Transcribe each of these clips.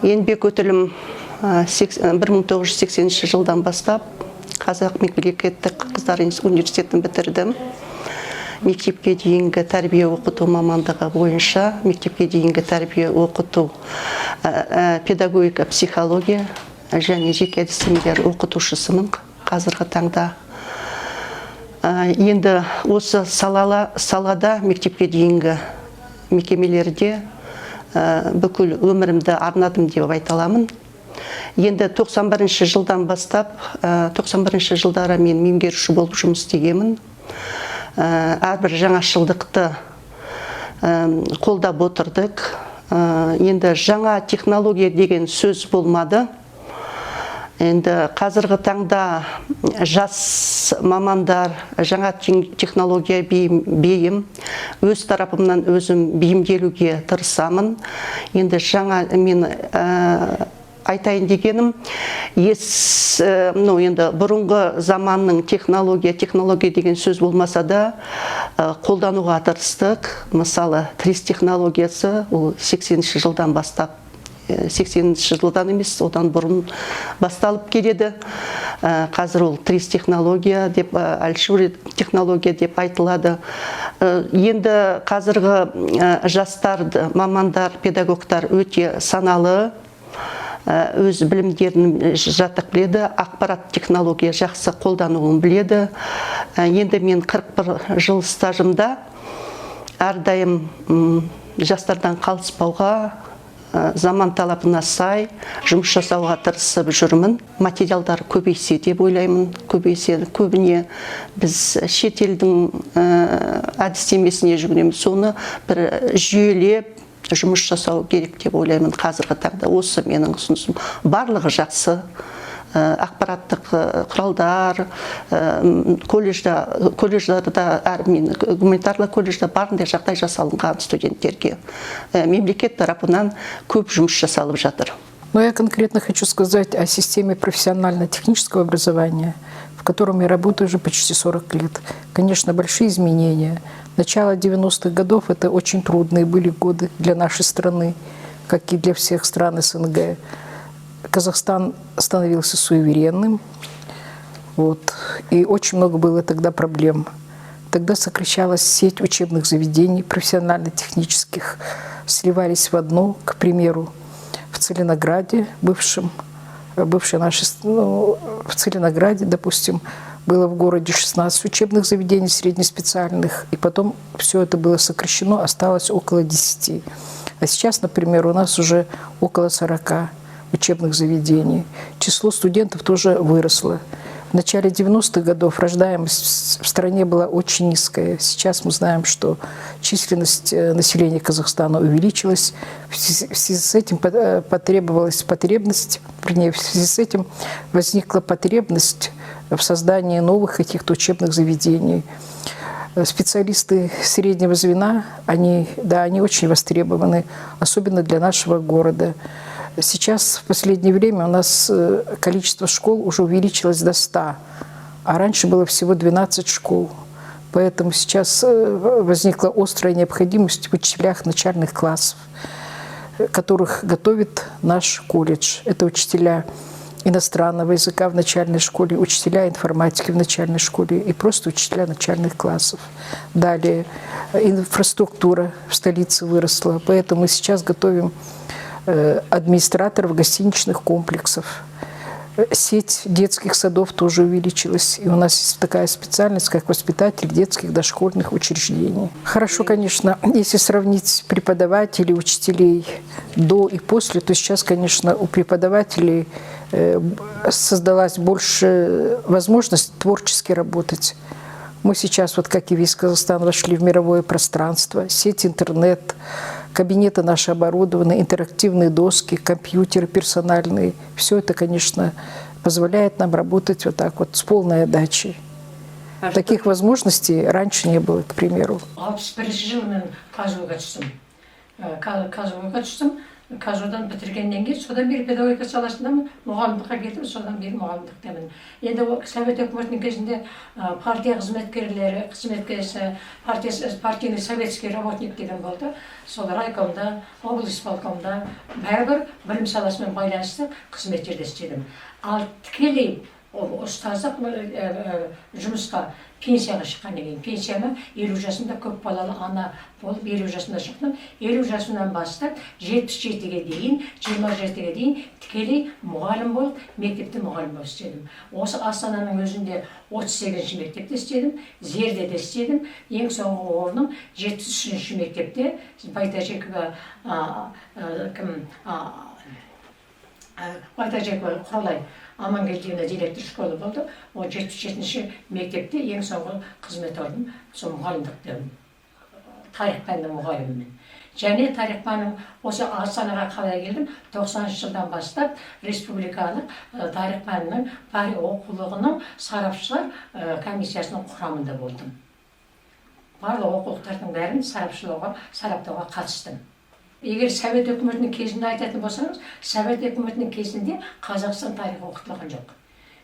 Еңбек өтілім 1980 жылдан бастап Қазақ мемлекеттік қыздар университетін бітірдім. Мектепке дейінгі тәрбие оқыту мамандығы бойынша, мектепке дейінгі тәрбие оқыту, педагогика, психология және жеке әдістемелер оқытушысымын қазіргі таңда. Енді осы салада мектепке дейінгі мекемелерде бүкіл өмірімді арнадым деп айта аламын. Енді 91 жылдан бастап, 91 жылдары мен меңгеруші болып жұмыс істегенмін. Әрбір жаңашылдықты қолдап отырдық. Енді жаңа технология деген сөз болмады. Енді қазіргі таңда жас мамандар жаңа технология бейім, өз тарапымнан өзім бейімделуге тырысамын. Енді жаңа мен айтайын дегенім, енді бұрынғы заманның технология деген сөз болмаса да қолдануға тырыстық. Мысалы, трис технологиясы ол 80-ші жылдан бастап, 80-ші жылдан емес, одан бұрын басталып келеді. Қазір ол трис технология деп, әлшури технология деп айтылады. Енді қазіргі жастар, мамандар, педагогтар өте саналы, өз білімдерін жатық біледі, ақпарат технология жақсы қолдануын біледі. Енді мен 41 жыл стажымда әрдайым жастардан қалыспауға, заман талабына сай жұмыс жасауға тырысып жүрмін. Материалдар көбейсе деп ойлаймын. Көбіне біз шетелдің әдістемесіне жүгінеміз. Соны бір жүйелеп жұмыс жасау керек деп ойлаймын қазіргі таңда. Осы менің ұсынысым. Барлығы жақсы. Ақпараттық құралдар, колледждарда, гуманитарлық колледжда барлығындай жағдай жасалынған студенттерге. Мемлекет тарапынан көп жұмыс жасалып жатыр. Но я конкретно хочу сказать о системе профессионально-технического образования, в котором я работаю уже почти 40 лет. Конечно, большие изменения. Начало 90-х годов – это очень трудные были годы для нашей страны, как и для всех стран СНГ. Казахстан становился суверенным, и очень много было тогда проблем. Тогда сокращалась сеть учебных заведений профессионально-технических, сливались в одно, к примеру, в Целинограде, в Целинограде, допустим, было в городе 16 учебных заведений среднеспециальных, и потом все это было сокращено, осталось около 10. А сейчас, например, у нас уже около 40 учебных заведений. Число студентов тоже выросло. В начале 90-х годов рождаемость в стране была очень низкая. Сейчас мы знаем, что численность населения Казахстана увеличилась. В связи с этим возникла потребность в создании новых каких-то учебных заведений. Специалисты среднего звена, они очень востребованы, особенно для нашего города. Сейчас в последнее время у нас количество школ уже увеличилось до 100, а раньше было всего 12 школ. Поэтому сейчас возникла острая необходимость в учителях начальных классов, которых готовит наш колледж. Это учителя иностранного языка в начальной школе, учителя информатики в начальной школе и просто учителя начальных классов. Далее инфраструктура в столице выросла, поэтому мы сейчас готовим администраторов гостиничных комплексов. Сеть детских садов тоже увеличилась. И у нас есть такая специальность, как воспитатель детских дошкольных учреждений. Хорошо, конечно, если сравнить преподавателей, учителей до и после, то сейчас, конечно, у преподавателей создалась больше возможность творчески работать. Мы сейчас, как и весь Казахстан, вошли в мировое пространство, сеть интернет, кабинеты наши оборудованы, интерактивные доски, компьютеры персональные. Все это, конечно, позволяет нам работать с полной отдачей. Таких возможностей раньше не было, к примеру. казудан бітіргеннен кейін содан бері педагогика саласындамын, мұғалімдікке кетіп, содан бері мұғалімдіктемін. Енді Совет өкіметінің кезінде партия қызметкерлері, партийный советский работник деген болды. Сол райкомда, облисполкомда бәрібір білім саласымен байланысты қызметтерде істедім. Ал тікелей ұстаздық жұмысқа пенсияға шыққаннан кейін, пенсияма 50 жасымда көп балалы ана болып 50 жасымда шықтым. 50 жасымнан бастап 77-ге дейін, 27-ге дейін тікелей мұғалім болып, мектепте мұғалім болып істедім. Осы Астананың өзінде 38-ші мектепте істедім, Зердеде істедім. Ең соңғы орным 73-ші мектепте Байтажекова Құралай Амангелдиевна директор школы болды. Ол 77-ші мектепте ең соңғы қызмет орным сол мұғалімдікте, тарих пәнінің мұғалімімін. Және тарих пәнінің осы Астанаға қалай келдім, 90 жылдан бастап республикалық тарих пәнінің оқулығының сарапшылар комиссиясының құрамында болдым. Барлық оқулықтардың бәрін сараптауға қатыстым. Егер Совет өкіметінің кезінде айтатын болсаңыз, Совет өкіметінің кезінде Қазақстан тарихы оқытылған жоқ.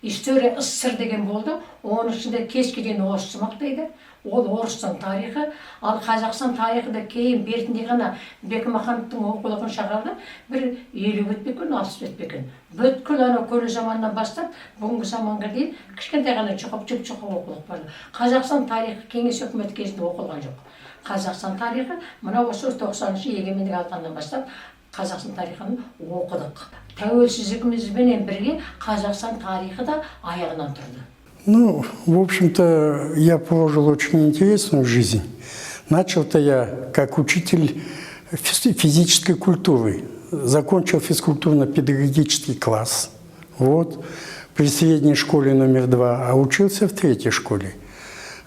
История СССР деген болды, оның ішінде кез келген орыс мақтайды, ол орыстың тарихы, ал Қазақстан тарихы да кейін бертінде ғана Бекмахановтың оқулығын шығарды, бір 50 бет 60 бет. Бүткіл ана көне заманнан бастап, бүгінгі заманға дейін кішкентай ғана жұп-жұп оқулық бар. Қазақстан тарихы Кеңес өкіметі кезінде оқылған жоқ. Қазақстан тарихы, мына осы 90-шы егемендік алғаннан бастап, Қазақстан тарихын оқыдық. Тәуелсіздігімізбенен бірге Қазақстан тарихы да аяғынан тұрды. Ну, в общем-то, я прожил очень интересную жизнь. Начал-то я как учитель физической культуры. Закончил физкультурно-педагогический класс. Вот, при средней школе номер 2, а учился в 3-й школе.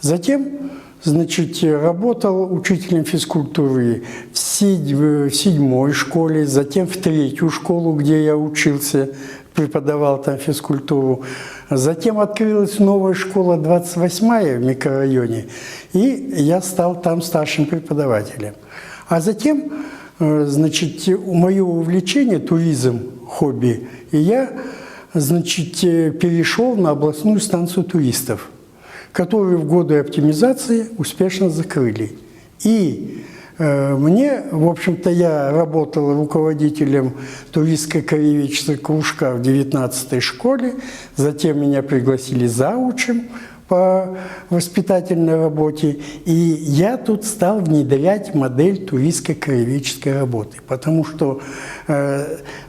Затем, значит, работал учителем физкультуры в 7-й школе, затем в 3-ю школу, где я учился, преподавал там физкультуру. Затем открылась новая школа 28-я в микрорайоне, и я стал там старшим преподавателем. А затем, значит, мое увлечение, туризм, хобби, и я, значит, перешел на областную станцию туристов, которые в годы оптимизации успешно закрыли. И мне, в общем-то, я работал руководителем туристско-краеведческого кружка в 19-й школе, затем меня пригласили заучем по воспитательной работе, и я тут стал внедрять модель туристско-краеведческой работы, потому что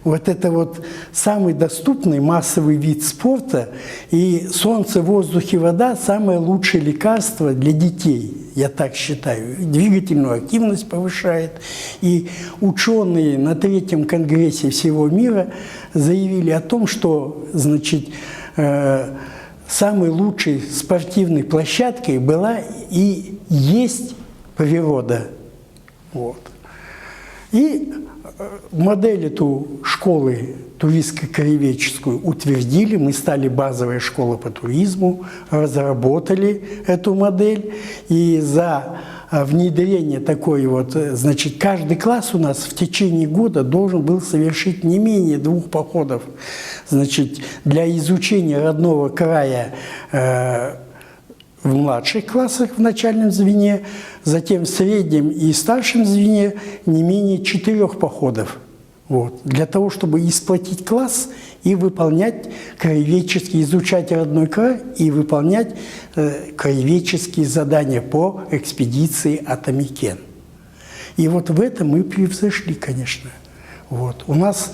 вот это вот самый доступный массовый вид спорта, и солнце, воздух и вода – самое лучшее лекарство для детей, я так считаю. Двигательную активность повышает, и ученые на 3-м конгрессе всего мира заявили о том, что, значит, самой лучшей спортивной площадкой была и есть природа. Вот. И модель эту школы туристско-краеведческую утвердили, мы стали базовой школой по туризму, разработали эту модель, и за внедрение такой вот, значит, каждый класс у нас в течение года должен был совершить не менее 2 походов, значит, для изучения родного края в младших классах в начальном звене, затем в среднем и старшем звене не менее 4 походов. Вот, для того, чтобы исплатить класс и выполнять краеведческие, изучать родной край и выполнять краеведческие задания по экспедиции Атамикен. И вот в этом мы превзошли, конечно. Вот. У нас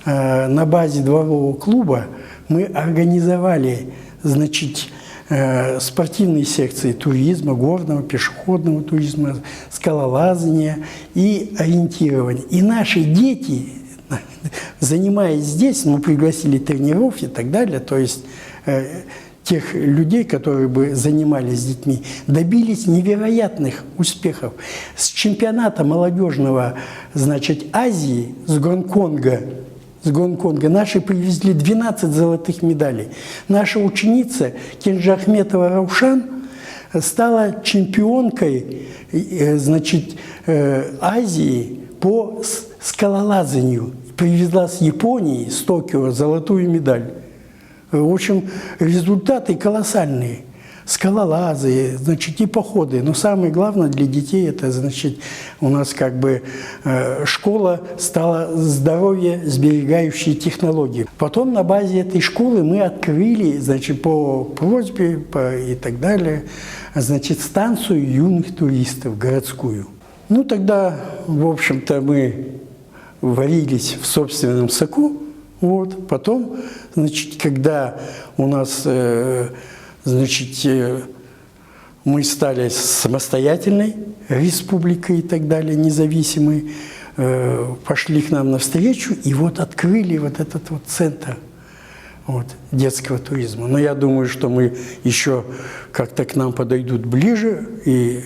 на базе дворового клуба мы организовали, значит, спортивные секции туризма, горного, пешеходного туризма, скалолазания и ориентирования. И наши дети, занимаясь здесь, мы пригласили тренеров и так далее, то есть тех людей, которые бы занимались с детьми, добились невероятных успехов. С чемпионата молодежного, значит, Азии, с Гонконга наши привезли 12 золотых медалей. Наша ученица Кенжахметова Раушан стала чемпионкой, значит, Азии по скалолазанию. Привезла с Японии, с Токио, золотую медаль. В общем, результаты колоссальные. Скалолазы, значит, и походы. Но самое главное для детей, это, значит, у нас как бы школа стала здоровье сберегающей технологии. Потом на базе этой школы мы открыли, значит, по просьбе и так далее, значит, станцию юных туристов городскую. Ну, тогда, в общем-то, мы варились в собственном соку. Вот. Потом, значит, когда у нас... Значит, мы стали самостоятельной республикой и так далее, независимой, пошли к нам навстречу и вот открыли вот этот вот центр вот, детского туризма. Но я думаю, что мы еще как-то к нам подойдут ближе и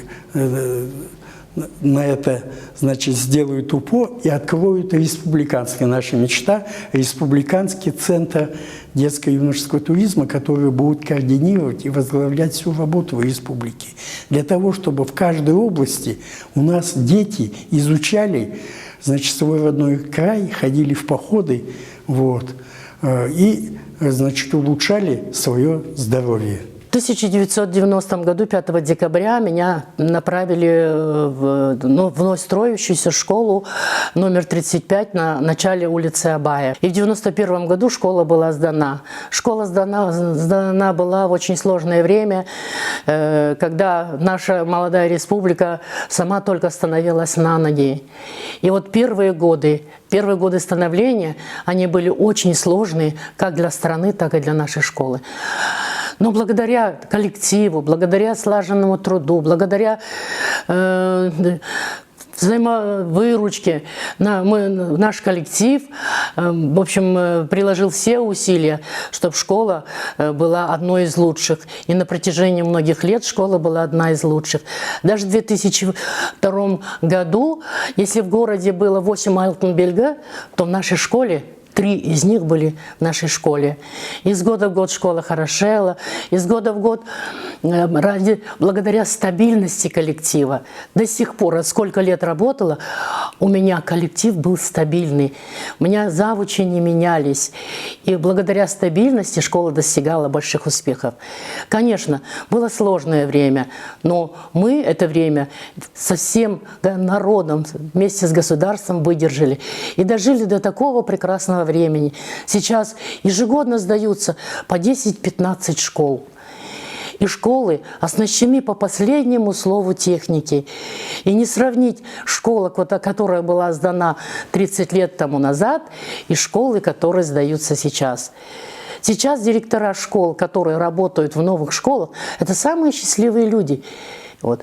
на это, значит, сделают упор и откроют республиканский, наша мечта, республиканский центр детско-юношеского туризма, который будет координировать и возглавлять всю работу в республике. Для того, чтобы в каждой области у нас дети изучали, значит, свой родной край, ходили в походы, вот, и, значит, улучшали свое здоровье. В 1990 году, 5 декабря, меня направили в вновь строящуюся школу номер 35 на начале улицы Абая. И в 1991 году школа была сдана. Школа сдана была в очень сложное время, когда наша молодая республика сама только становилась на ноги. И вот первые годы становления, они были очень сложные как для страны, так и для нашей школы. Но благодаря коллективу, благодаря слаженному труду, благодаря взаимовыручке, наш коллектив, в общем, приложил все усилия, чтобы школа была одной из лучших. И на протяжении многих лет школа была одна из лучших. Даже в 2002 году, если в городе было 8 Алтенбельга, то в нашей школе 3 из них были в нашей школе. Из года в год школа хорошела, из года в год, благодаря стабильности коллектива, до сих пор, сколько лет работала, у меня коллектив был стабильный. У меня завучи не менялись. И благодаря стабильности школа достигала больших успехов. Конечно, было сложное время, но мы это время со всем народом, вместе с государством выдержали. И дожили до такого прекрасного времени. Сейчас ежегодно сдаются по 10-15 школ. И школы оснащены по последнему слову техники. И не сравнить школу, которая была сдана 30 лет тому назад, и школы, которые сдаются сейчас. Сейчас директора школ, которые работают в новых школах, это самые счастливые люди. Вот.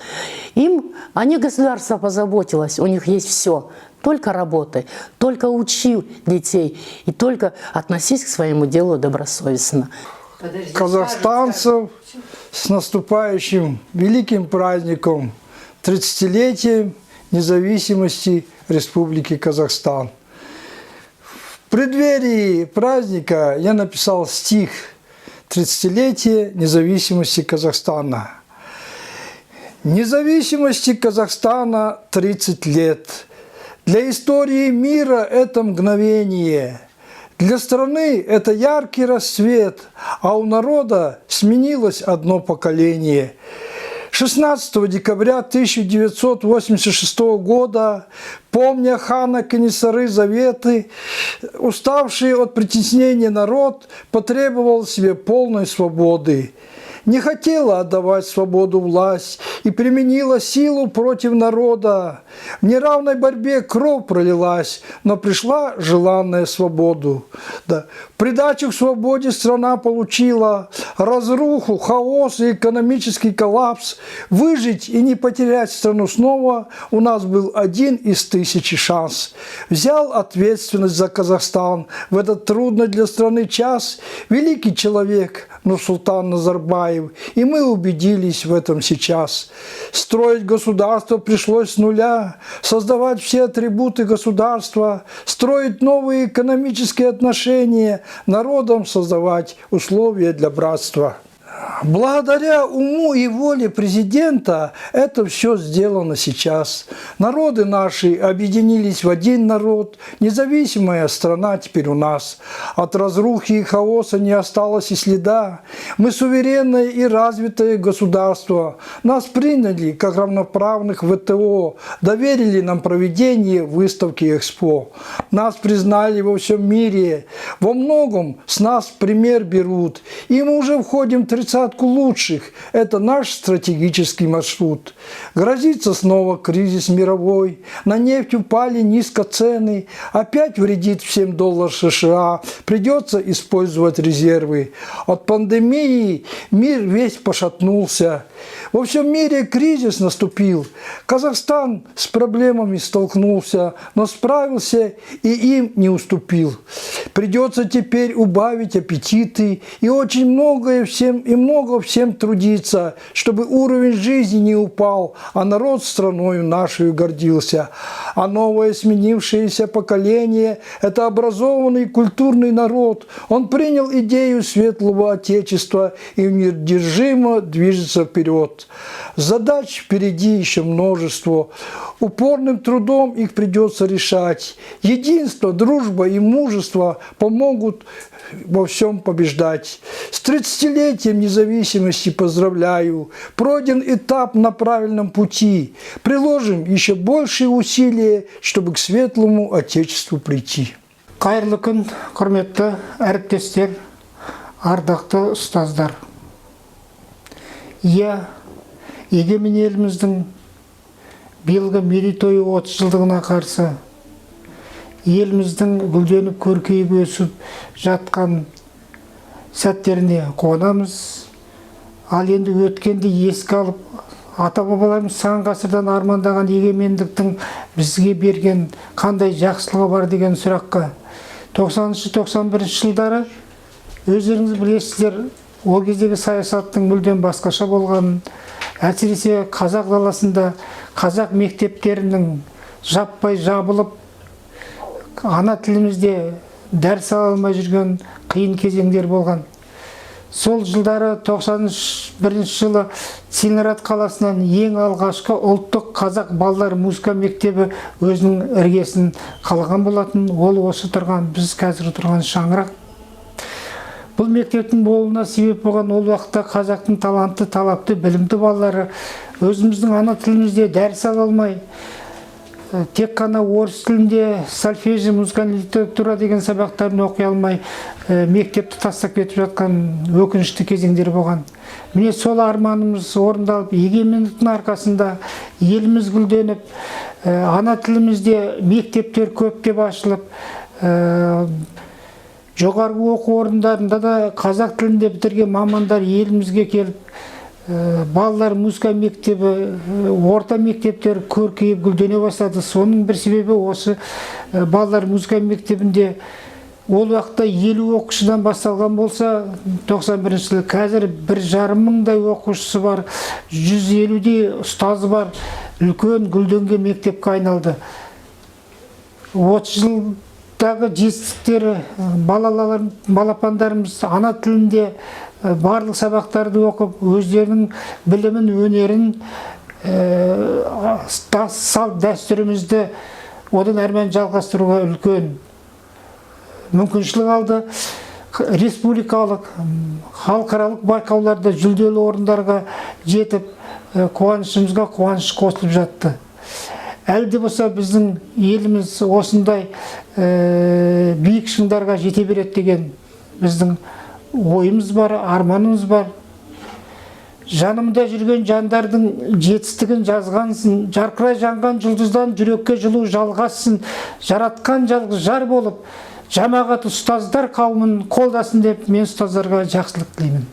Государство позаботилось, у них есть все. Только работай, только учи детей и только относись к своему делу добросовестно. Казахстанцев с наступающим великим праздником 30-летием независимости Республики Казахстан. В преддверии праздника я написал стих «30-летие независимости Казахстана». Независимости Казахстана 30 лет. Для истории мира это мгновение. Для страны это яркий рассвет, а у народа сменилось одно поколение. 16 декабря 1986 года, помня хана Кенесары заветы, уставший от притеснения народ потребовал себе полной свободы. Не хотела отдавать свободу власть и применила силу против народа. В неравной борьбе кровь пролилась, но пришла желанная свобода. Да. В придачу к свободе страна получила разруху, хаос и экономический коллапс. Выжить и не потерять страну снова у нас был один из 1000 шанс. Взял ответственность за Казахстан в этот трудный для страны час великий человек Нурсултан Назарбаев. И мы убедились в этом сейчас. Строить государство пришлось с нуля, создавать все атрибуты государства, строить новые экономические отношения, народам создавать условия для братства. Благодаря уму и воле президента это все сделано сейчас. Народы наши объединились в один народ. Независимая страна теперь у нас. От разрухи и хаоса не осталось и следа. Мы суверенное и развитое государство. Нас приняли как равноправных в ВТО. Доверили нам проведение выставки Экспо. Нас признали во всем мире. Во многом с нас пример берут. И мы уже входим в 30-ку лучших. Это наш стратегический маршрут. Грозится снова кризис мировой. На нефть упали низко цены. Опять вредит всем доллар США. Придется использовать резервы. От пандемии мир весь пошатнулся. Во всем мире кризис наступил. Казахстан с проблемами столкнулся, но справился и им не уступил. Придется теперь убавить аппетиты и очень много всем трудиться, чтобы уровень жизни не упал, а народ страною нашу гордился. А новое сменившееся поколение – это образованный культурный народ. Он принял идею светлого Отечества и неудержимо движется вперед. Задач впереди еще множество. Упорным трудом их придется решать. Единство, дружба и мужество помогут во всем побеждать. С 30-летием независимости поздравляю. Пройден этап на правильном пути. Приложим еще большие усилия, чтобы к светлому Отечеству прийти. Қайырлы күн, құрметті әріптестер, ардақты ұстаздар. Егемен еліміздің биылғы мерейтойы 30 жылдығына қарсы еліміздің гүлденіп көркейіп өсіп жатқан сәттеріне қуанамыз. Ал енді өткенді еске алып, ата-бабаларымыз сан ғасырдан армандаған егемендіктің бізге берген қандай жақсылығы бар деген сұраққа 90-91 жылдары өздеріңіз білесіздер, ол кездегі саясаттың мүлдем басқаша болғанын, әсіресе қазақ даласында қазақ мектептерінің жаппай жабылып, ана тілімізде дәріс ала алмай жүрген қиын кезеңдер болған. Сол жылдары 91 жылы Целиноград қаласынан ең алғашқы ұлттық қазақ балалар музыка мектебі өзінің іргесін қалаған болатын. Ол осы тұрған, біз қазір тұрған шаңырақ. Бұл мектептің болуына себеп болған ол уақытта қазақтың талантты, талапты, білімді балалары өзіміздің ана тілімізде дәріс ала алмай, тек қана орыс тілінде сольфеджи, музыкальный литература деген сабақтарын оқи алмай, мектепті тастап кетіп жатқан өкінішті кезеңдер болған. Міне сол арманымыз орындалып, егемендіктің арқасында еліміз гүлденіп, ана тілімізде мектептер көптеп ашылып, жоғарғы оқу орындарында да қазақ тілінде бітірген мамандар елімізге келіп, балалар музыка мектебі, орта мектептер көркейіп гүлдене бастады. Соның бір себебі осы балалар музыка мектебінде ол уақытта 50 оқушыдан басталған болса, 91 жылы қазір 1,5 мыңдай оқушысы бар, 150-дей ұстазы бар, үлкен гүлденген мектепке айналды. 30 жылдағы жетістіктері балапандарымыз ана тілінде барлық сабақтарды оқып, өздерінің білімін, өнерін, салт дәстүрімізді одан әрмен жалғастыруға үлкен мүмкіншілік алды. Республикалық, халықаралық байқауларда жүлделі орындарға жетіп, қуанышымызға қуаныш қосылып жатты. Әлі де болса біздің еліміз осындай биік шыңдарға жете береді деген біздің ойымыз бар, арманымыз бар. Жанымда жүрген жандардың жетістігін жазғансын, жарқырай жанған жұлдыздан жүрекке жылу жалғасын, жаратқан жалғыз жар болып, жамағат ұстаздар қауымын қолдасын деп мен ұстаздарға жақсылық тілеймін.